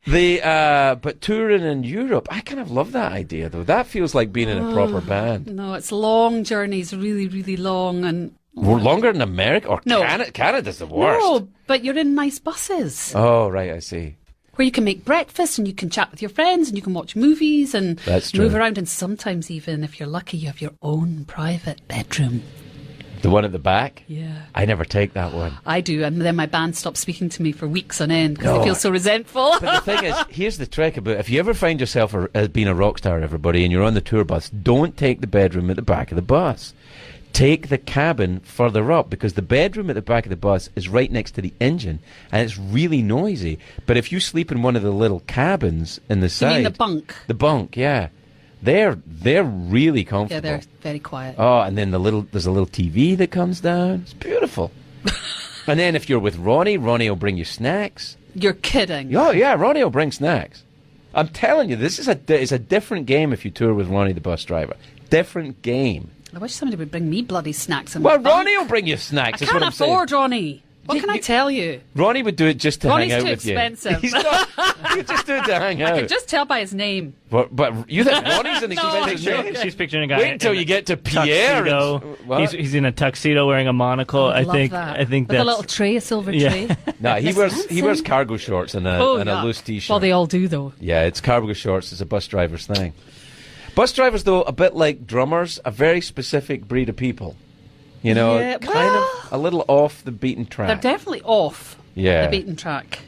But touring in Europe, I kind of love that idea though. That feels like being in a proper band. No, it's long journeys, really, really long, and We're longer than America? Or No. Canada's the worst. No, but you're in nice buses Oh, right, I see. where you can make breakfast and you can chat with your friends and you can watch movies and That's true. move around. And sometimes even, if you're lucky, you have your own private bedroom. The one at the back? Yeah. I never take that one. I do, and then my band stops speaking to me for weeks on end because No. they feel so resentful. But the thing is, here's the trick about if you ever find yourself as being a rock star, everybody, and you're on the tour bus, don't take the bedroom at the back of the bus. Take the cabin further up, because the bedroom at the back of the bus is right next to the engine, and it's really noisy. But if you sleep in one of the little cabins in the You side, mean the bunk? the bunk, yeah, they're really Yeah, comfortable. they're very quiet. Oh, and then there's a little TV that comes down. It's beautiful. And then if you're with Ronnie will bring you snacks. You're kidding. Oh yeah, Ronnie will bring snacks. I'm telling you, this is it's a different game if you tour with Ronnie the bus driver. Different game. I wish somebody would bring me bloody snacks. In Well, my bunk. Ronnie will bring you snacks. I is what can't I'm saying. afford Ronnie. What You- can I you- tell you? Ronnie would do it just to Ronnie's hang out too with expensive. you. He's not. He would just do it to hang I out. could just tell by his name. But you think Ronnie's an No, expensive name? She's picturing a guy. Wait until in a you get to Pierre. tuxedo. What? He's in a tuxedo wearing a monocle. I I love think. that. I think with that's a little tray, a silver Yeah. tray. No, he Miss wears Manson. cargo shorts and a yuck. loose t-shirt. Well, they all do though. Yeah, it's cargo shorts. It's a bus driver's thing. Bus drivers, though, a bit like drummers, a very specific breed of people. You know, Yeah, kind of a little off the beaten track. They're definitely off Yeah. the beaten track.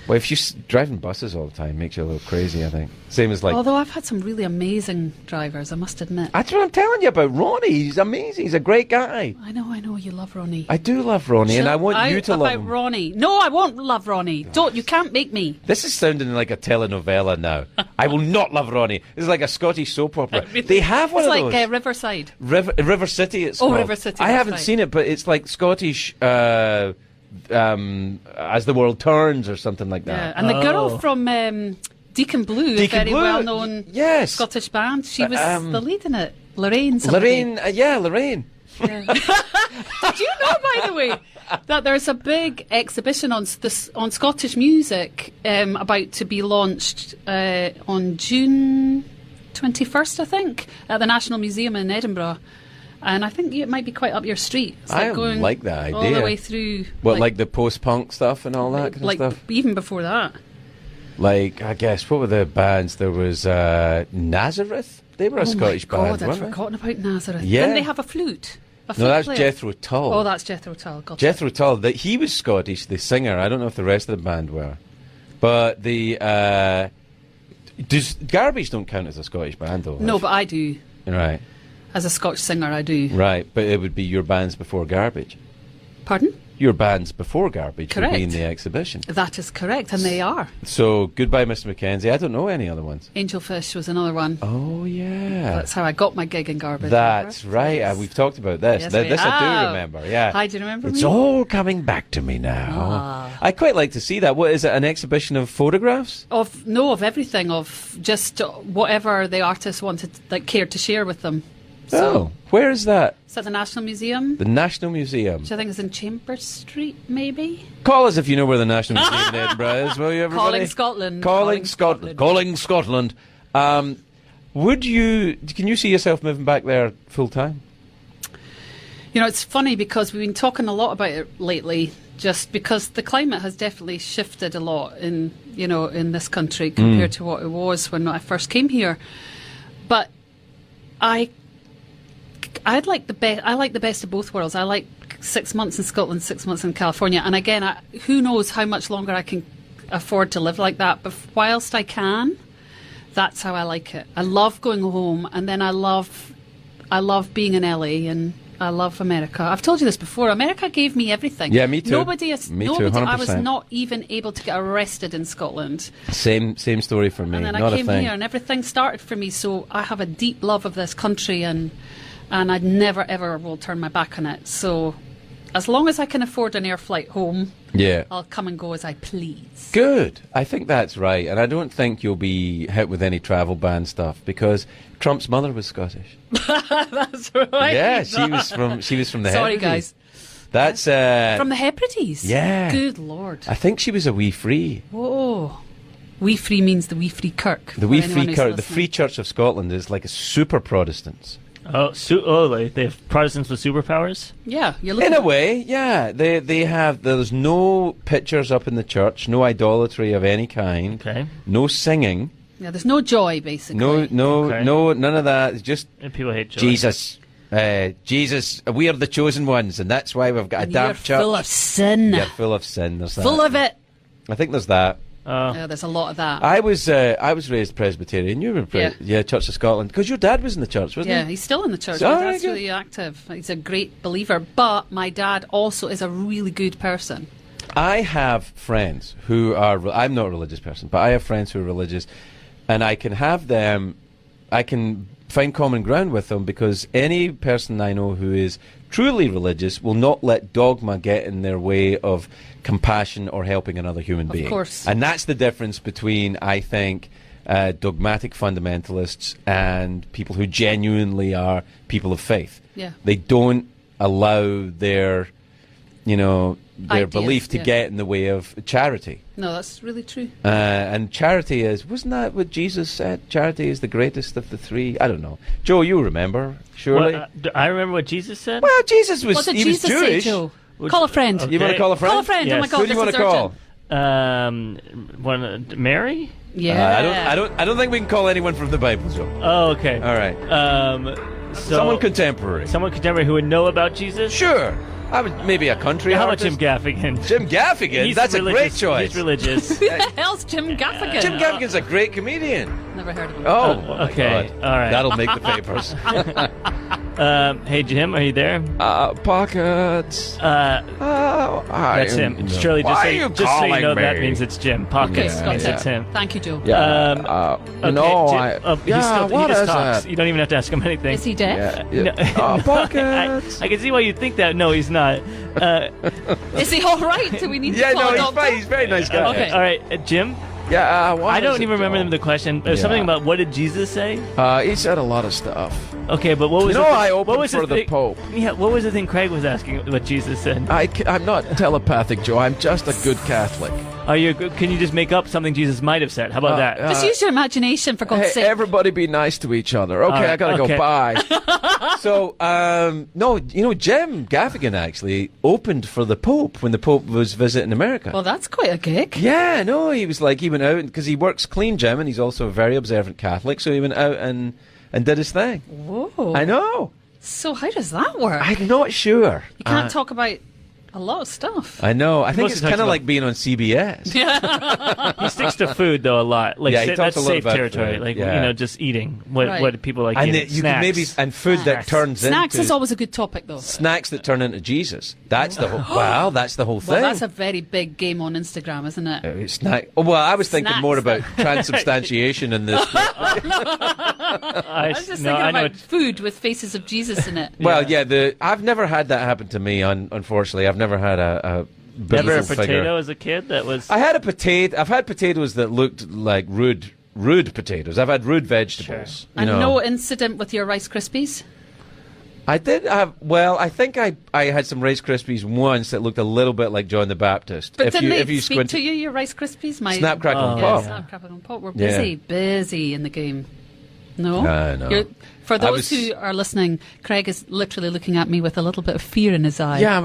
Well, if you're driving buses all the time, it makes you a little crazy, I think. Same as like... Although I've had some really amazing drivers, I must admit. That's what I'm telling you about Ronnie. He's amazing. He's a great guy. I know, you love Ronnie. I do love Ronnie, and I want you to love about him. Ronnie. No, I won't love Ronnie. Don't. You can't make me. This is sounding like a telenovela now. I will not love Ronnie. This is like a Scottish soap opera. They have one It's of like those. Riverside. River City, it's Oh, called. River City, I that's haven't right. seen it, but it's like Scottish As the World Turns or something like Yeah, that. and the girl from Deacon Blue, a Deacon very Blue, well-known yes. Scottish band, she was the lead in it. Lorraine. Somebody. Lorraine, Lorraine. Did you know, by the way, that there's a big exhibition on Scottish music about to be launched on June 21st, I think, at the National Museum in Edinburgh. And I think it might be quite up your street. It's I going like that all the idea. way through. What, like the post-punk stuff and all that kind like of stuff? even before that. Like, I guess, what were the bands? There was Nazareth. They were a Scottish oh my God, band, I'd weren't they? forgotten about Nazareth. Yeah. Didn't they have a flute? A No, flute that's player? Jethro Tull. Oh, that's Jethro Tull. Gotcha. Jethro Tull. He was Scottish, the singer. I don't know if the rest of the band were. But Garbage don't count as a Scottish band, though. No, but I do. Right, As a Scotch singer, I do. right. But it would be your bands before Garbage. Pardon? Your bands before Garbage would be in Correct. the exhibition. That is correct, and they are. So, Goodbye, Mr. Mackenzie. I don't know any other ones. Angelfish was another one. Oh, yeah. That's how I got my gig in Garbage. That's remember? right. Yes. We've talked about this. Yes, Th- we this I do have. remember. Yeah. Hi, do you remember It's me? all coming back to me now. I quite like to see that. What is it? An exhibition of photographs? Of everything, of just whatever the artist wanted, cared to share with them. So, Where is that? it's at the National Museum, The National Museum. which I think is in Chambers Street, maybe. Call us if you know where the National Museum in Edinburgh is, will you, everybody? Calling Scotland. Calling Scotland. Calling Scotland. Can you see yourself moving back there full time? You know, it's funny because we've been talking a lot about it lately, just because the climate has definitely shifted a lot in this country compared to what it was when I first came here. But I like the best of both worlds. I like 6 months in Scotland, 6 months in California. And again, who knows how much longer I can afford to live like that. But whilst I can, that's how I like it. I love going home, and then I love being in LA, and I love America. I've told you this before. America gave me everything. Yeah, me too. Nobody, Me too, I was 100%. not even able to get arrested in Scotland. Same story for me. And then Not I a came thing. here, and everything started for me. So I have a deep love of this country, and I never ever will turn my back on it. So as long as I can afford an air flight home, Yeah. I'll come and go as I please. Good. I think that's right, and I don't think you'll be hit with any travel ban stuff because Trump's mother was Scottish. That's right. Yeah, she was from the Sorry, Hebrides. guys. That's From the Hebrides. Yeah. Good Lord. I think she was a wee free. Whoa. Wee Free means the Wee Free Kirk. The wee for free anyone who's Church, the listening. Free Church of Scotland is like a super Protestants. Like they have Protestants with superpowers? Yeah, you're In looking a way, yeah. They have. There's no pictures up in the church, no idolatry of any kind, Okay. no singing, Yeah, there's no joy, basically. no, Okay. none of that. It's just And people hate joy. Jesus. Jesus, we are the chosen ones, and that's why we've got a And damn you're church. full of sin. You're full of sin. There's that. Full of it. I think there's that. Yeah, there's a lot of that. I was raised Presbyterian. You were Yeah. Church of Scotland, because your dad was in the church, wasn't Yeah, he? he's still in the church. Oh, My very dad's good. really active. He's a great believer. But my dad also is a really good person. I have friends who are. I'm not a religious person, but I have friends who are religious, and I can have them. I can find common ground with them because any person I know who is truly religious will not let dogma get in their way of compassion or helping another human being. Of course. And that's the difference between, I think, dogmatic fundamentalists and people who genuinely are people of faith. Yeah. They don't allow their, their Ideas, belief to yeah. get in the way of charity. No, that's really true. And charity wasn't that what Jesus said? Charity is the greatest of the three. I don't know. Joe, you remember, surely? I remember what Jesus said. Well, Jesus was, What did he Jesus was Jewish. say, Joe? Call a friend. Okay. You want to call a friend? Call a friend. Yes. Oh my God, Who do you this want is to call? urgent. Mary? Yeah. I don't think we can call anyone from the Bible, Joe. Oh, okay. All right. So Someone contemporary. Someone contemporary who would know about Jesus? Sure. I would maybe a country How about artist. Jim Gaffigan? Jim Gaffigan? He's That's a great religious. choice. He's religious. Who the hell's Jim Gaffigan? Jim Gaffigan's a great comedian. Never heard of him. Oh, my okay. God. All right. That'll make the papers. Hey, Jim, are you there? Pockets. That's him. Shirley, Why just are you so you calling know, that me? means it's Jim. Pockets Okay, got means it. it's him. Thank you, Joe. Yeah. Okay, Jim, he just talks. You don't even have to ask him anything. Is he deaf? Yeah. Pockets. I can see why you think that. No, he's not. Is he all right? Do we need to Yeah, call no, a he's doctor? fine. He's a very nice guy. Okay. All right, Jim. Yeah, I don't even remember the question. There's Yeah. something about what did Jesus say? He said a lot of stuff. Okay, but what was You know, the I opened what was for the thing- Pope. Yeah, what was the thing Craig was asking? What Jesus said? I'm not telepathic, Joe. I'm just a good Catholic. Are you? Can you just make up something Jesus might have said? How about that? Just use your imagination, for God's sake. Everybody be nice to each other. Okay, right, I gotta okay. go. Bye. So, no, Jim Gaffigan actually opened for the Pope when the Pope was visiting America. Well, that's quite a gig. Yeah, no, he went out because he works clean, Jim, and he's also a very observant Catholic. So he went out and did his thing. Whoa. I know. So how does that work? I'm not sure. You can't talk about a lot of stuff. I know. I think Mostly it's talks kind of about- like being on CBS. He sticks to food though a lot. Like Yeah, he talks that's a lot safe about territory. food, Like yeah. just eating what Right. people like And eating. you can maybe food that Snacks. turns Snacks into is always a good topic, though. snacks that turn into Jesus. That's the whole. Well, that's the whole thing. Well, that's a very big game on Instagram, isn't it? Snack. Oh, well, I was thinking Snacks. more about transubstantiation and this. I was just no, thinking I know about food with faces of Jesus in it. Well, yeah. I've never had that happen to me. Unfortunately, I've never had a Never a biblical potato figure. as a kid. That was. I had a potato. I've had potatoes that looked like rude potatoes. I've had rude vegetables. And you know. no incident with your Rice Krispies? I did have. Well, I think I had some Rice Krispies once that looked a little bit like John the Baptist. But didn't they speak squint- to you, your Rice Krispies? Snap, crackle, and Yeah, pop. Snap, Crackle, and Pop. We're Yeah. busy in the game. No? No. For I those was- who are listening, Craig is literally looking at me with a little bit of fear in his eye. Yeah,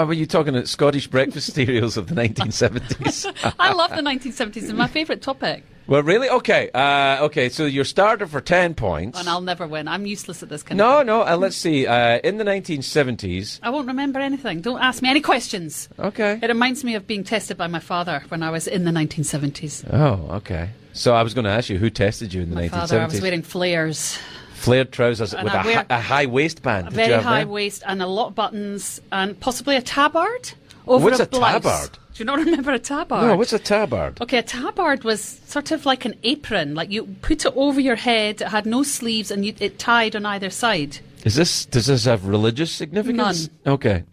were you talking at Scottish breakfast cereals of the 1970s? I love the 1970s. It's my favourite topic. Well, really? Okay. Okay, so your starter for 10 points. And I'll never win. I'm useless at this kind of thing. No, let's see. In the 1970s. I won't remember anything. Don't ask me any questions. Okay. It reminds me of being tested by my father when I was in the 1970s. Oh, okay. So I was going to ask you, who tested you in the My 1970s? father, I was wearing flares. Flared trousers And with I wear a high waistband. A Did you very have high them? waist and a lot of buttons and possibly a tabard over What's a blouse. tabard? Do you not remember a tabard? No, what's a tabard? Okay, a tabard was sort of like an apron. Like you put it over your head. It had no sleeves and it tied on either side. Does this have religious significance? None. Okay.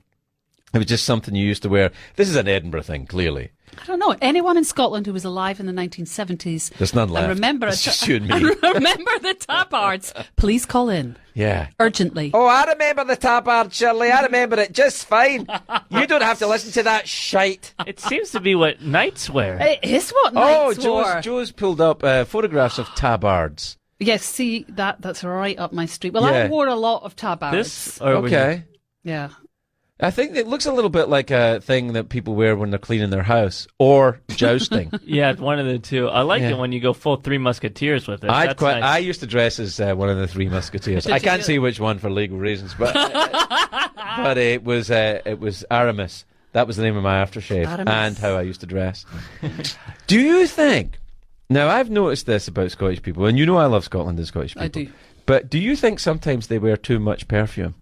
It was just something you used to wear. This is an Edinburgh thing, clearly. I don't know. Anyone in Scotland who was alive in the 1970s There's none left. and remember, It's just you and me. and remember the tabards, please call in Yeah. urgently. Oh, I remember the tabard, Shirley. I remember it just fine. You don't have to listen to that shite. It seems to be what knights wear. It is what Oh, knights wore. Joe's pulled up photographs of tabards. Yes, see, that's right up my street. Well, Yeah. I wore a lot of tab arrows. This or was Okay. Yeah. I think it looks a little bit like a thing that people wear when they're cleaning their house or jousting. Yeah, it's one of the two. I like Yeah. it when you go full Three Musketeers with it. I That's nice. used to dress as one of the Three Musketeers. I you can't do say which one for legal reasons, but but it was Aramis. That was the name of my aftershave Aramis. and how I used to dress. Do you think? Now I've noticed this about Scottish people, and you know I love Scotland and Scottish people. I do. But do you think sometimes they wear too much perfume?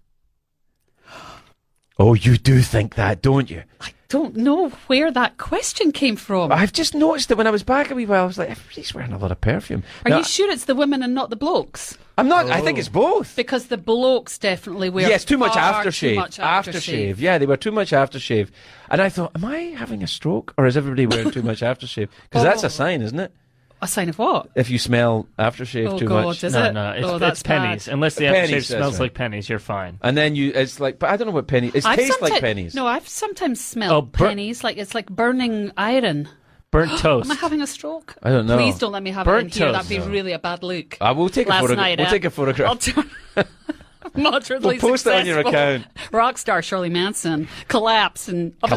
Oh, you do think that, don't you? Don't know where that question came from. I've just noticed it when I was back a wee while. I was like, everybody's wearing a lot of perfume. Are Now, you sure it's the women and not the blokes? I'm not. I think it's both. Because the blokes definitely wear Yes, too much far aftershave. Too much aftershave. Yeah, they wear too much aftershave. And I thought, am I having a stroke or is everybody wearing too much aftershave? Because that's a sign, isn't it? A sign of what? If you smell aftershave Oh, too God, much. is No, it? no, it's, Oh, that's it's pennies. bad. Unless the Pennies, aftershave that's smells right. like pennies, you're fine. And then it's like, but I don't know what pennies. It tastes like pennies. No, I've sometimes Oh, smelled pennies. Like it's like burning iron. Burnt toast. Am I having a stroke? I don't know. Please don't let me have Burnt it in here. toast, That'd be no. really a bad look. We'll take a Last photograph. night, We'll take a photograph. I'll turn- Moderately We'll post it on your successful account. Rock star Shirley Manson collapsed and Had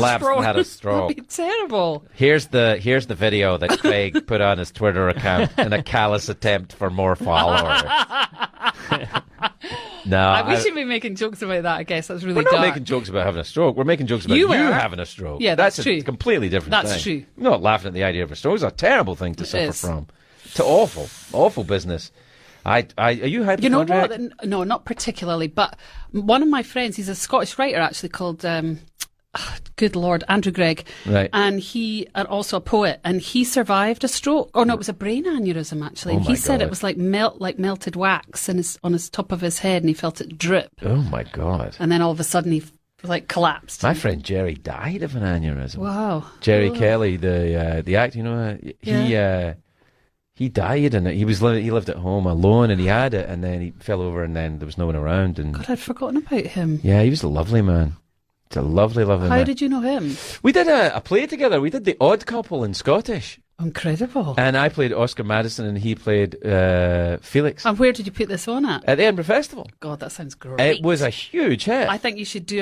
a stroke. That'd be terrible. Here's the video that Craig put on his Twitter account in a callous attempt for more followers. No, We should be making jokes about that. I guess that's really we're not dark. making jokes about having a stroke. We're making jokes about You you were. having a stroke. Yeah, that's a true. completely different That's thing. true. I'm not laughing at the idea of a stroke. It's a terrible thing to suffer is. from. It's awful business. Are you hypochondriac? You know what? No, not particularly. But one of my friends, he's a Scottish writer actually called, good Lord, Andrew Gregg. Right. And and also a poet. And he survived a stroke. Oh, no, it was a brain aneurysm actually. Oh And my he said God. it was like melted wax on his top of his head and he felt it drip. Oh my God. And then all of a sudden he collapsed. My friend Jerry died of an aneurysm. Wow. Jerry Oh. Kelly, the actor, you know, he died and he lived at home alone and he had it and then he fell over and then there was no one around and God, I'd forgotten about him. yeah, he was a lovely man. It's a lovely How man. did you know him? We did a play together. We did The Odd Couple in Scottish. Incredible. And I played Oscar Madison and he played Felix And where did you put this on at? at the Edinburgh Festival. God, that sounds great. It was a huge hit. I think you should do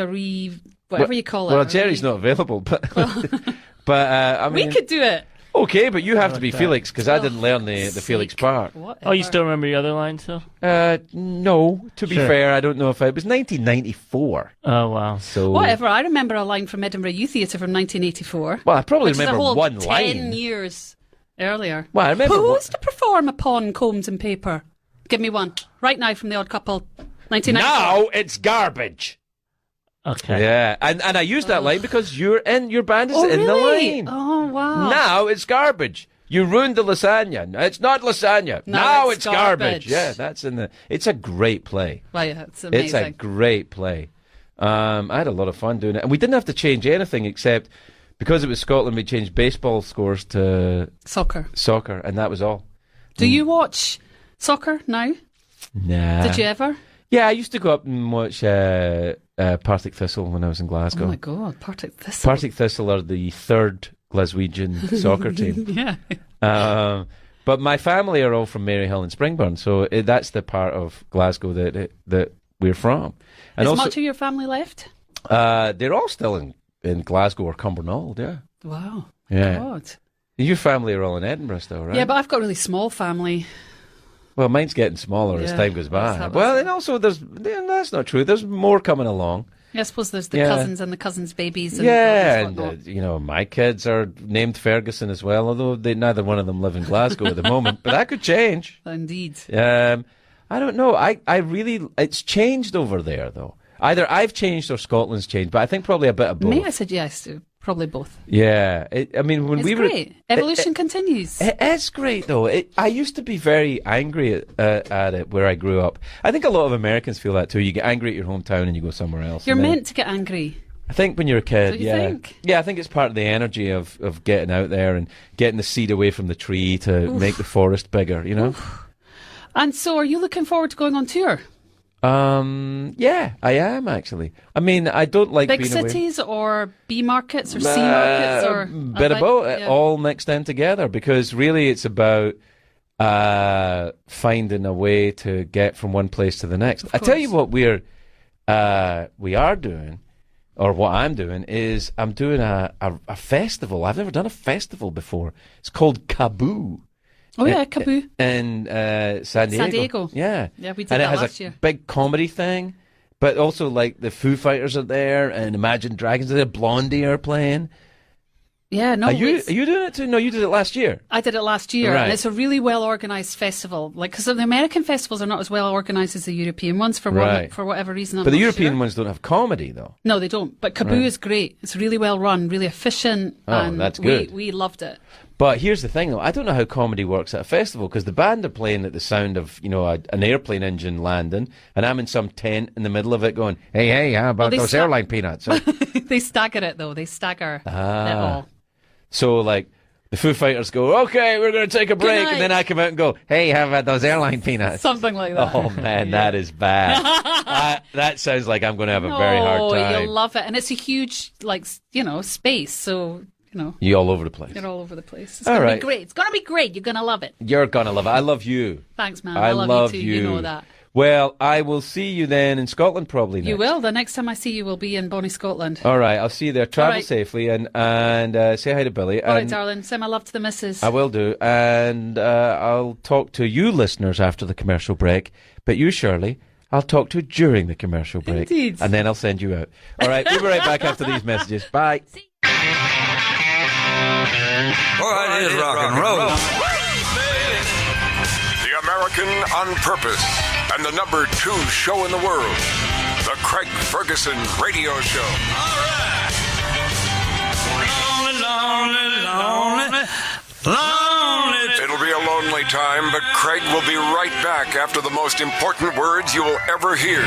whatever you call it. Well, a Jerry's not available, but I mean, We could do it. okay, but you have to be that. Felix because I didn't learn the Fuck's Felix sake. part. Oh, you still remember your other lines, though? No, to be Sure. fair, I don't know if it was 1994. Oh, wow. So Whatever. I remember a line from Edinburgh Youth Theatre from 1984. Well, I probably which is a remember whole one 10 line. years earlier. Well, I remember Who one- was to perform upon Combs and Paper? Give me one. Right now from The Odd Couple. 1994. Now it's garbage. Okay. Yeah, and I used that line because your band is Oh, in really? the line. Oh, wow. Now it's garbage. You ruined the lasagna. No, it's not lasagna. Now it's garbage. Yeah, that's in the. It's a great play. Well, yeah, it's amazing. It's a great play. I had a lot of fun doing it, and we didn't have to change anything except because it was Scotland. We changed baseball scores to Soccer. soccer, and that was all. Do you watch soccer now? Nah. Did you ever? Yeah, I used to go up and watch Partick Thistle when I was in Glasgow. Oh, my God. Partick Thistle. Partick Thistle are the third Glaswegian soccer team. Yeah. But my family are all from Maryhill and Springburn, so that's the part of Glasgow that we're from. And Is also, much of your family left? they're all still in Glasgow or Cumbernauld, yeah. Wow. Yeah. God. Your family are all in Edinburgh still, right? Yeah, but I've got a really small family. Well, mine's getting smaller as Yeah, time goes by. that's Well, and also that's not true. There's more coming along. Yeah, I suppose there's the Yeah. cousins and the cousins' babies. And Yeah, all and this whatnot. my kids are named Ferguson as well, although neither one of them live in Glasgow at the moment. But that could change. Indeed. I don't know. I really, it's changed over there though. Either I've changed or Scotland's changed, but I think probably a bit of both. Me, I said yes, probably both. Yeah, when It's we were, great. Evolution continues. it is great though. I used to be very angry at it where I grew up. I think a lot of Americans feel that too. You get angry at your hometown and you go somewhere else. You're and then- meant to get angry. I think when you're a kid, Don't you yeah. think? Yeah, I think it's part of the energy of getting out there and getting the seed away from the tree to make the forest bigger, you know? And so are you looking forward to going on tour? Yeah, I am actually. I mean, I don't like Big being cities or B markets or C markets or bit of both, all mixed in together because really it's about finding a way to get from one place to the next. I tell you what we are doing, or what I'm doing, is I'm doing a festival. I've never done a festival before. It's called Kaboo. Oh yeah, Kaboo. In San Diego. San Diego. Yeah. Yeah, we did and that it has last a year. big comedy thing, but also like the Foo Fighters are there and Imagine Dragons are there, Blondie are playing. Yeah, no. Are you doing it too? No, you did it last year. I did it last year, Right. and it's a really well organised festival. Like, because the American festivals are not as well organised as the European ones for Right. for whatever reason. I'm But the not European sure. ones don't have comedy, though. No, they don't. But Kaboo is great. It's really well run, really efficient. Oh, and that's good. We loved it. But here's the thing, though. I don't know how comedy works at a festival, because the band are playing at the sound of, an airplane engine landing, and I'm in some tent in the middle of it going, hey, how about they those sta- airline peanuts? So, They stagger it, though. They stagger it all. so, like, the Foo Fighters go, okay, we're going to take a break, night. and then I come out and go, hey, how about those airline peanuts? Something like that. Oh, man, that is bad. That sounds like I'm going to have a very hard Oh, time. you'll love it. And it's a huge, space. So, You're all over the place. you're all over the place. It's All going to right. be great. It's going to be great. You're going to love it. You're going to love it. I love you. Thanks, man. I love you too. You know that. Well, I will see you then in Scotland probably next. You will. The next time I see you will be in Bonnie, Scotland. All right, I'll see you there. Travel right. safely and say hi to Billy. All right, and darling. Send my love to the missus. I will do. And I'll talk to you listeners after the commercial break. But you, Shirley, I'll talk to during the commercial break. Indeed. And then I'll send you out. All right, we'll be right back after these messages. Bye. What is rock and roll? The American on Purpose and the #2 show in the world, the Craig Ferguson Radio Show. All right. Lonely. It'll be a lonely time, but Craig will be right back after the most important words you will ever hear.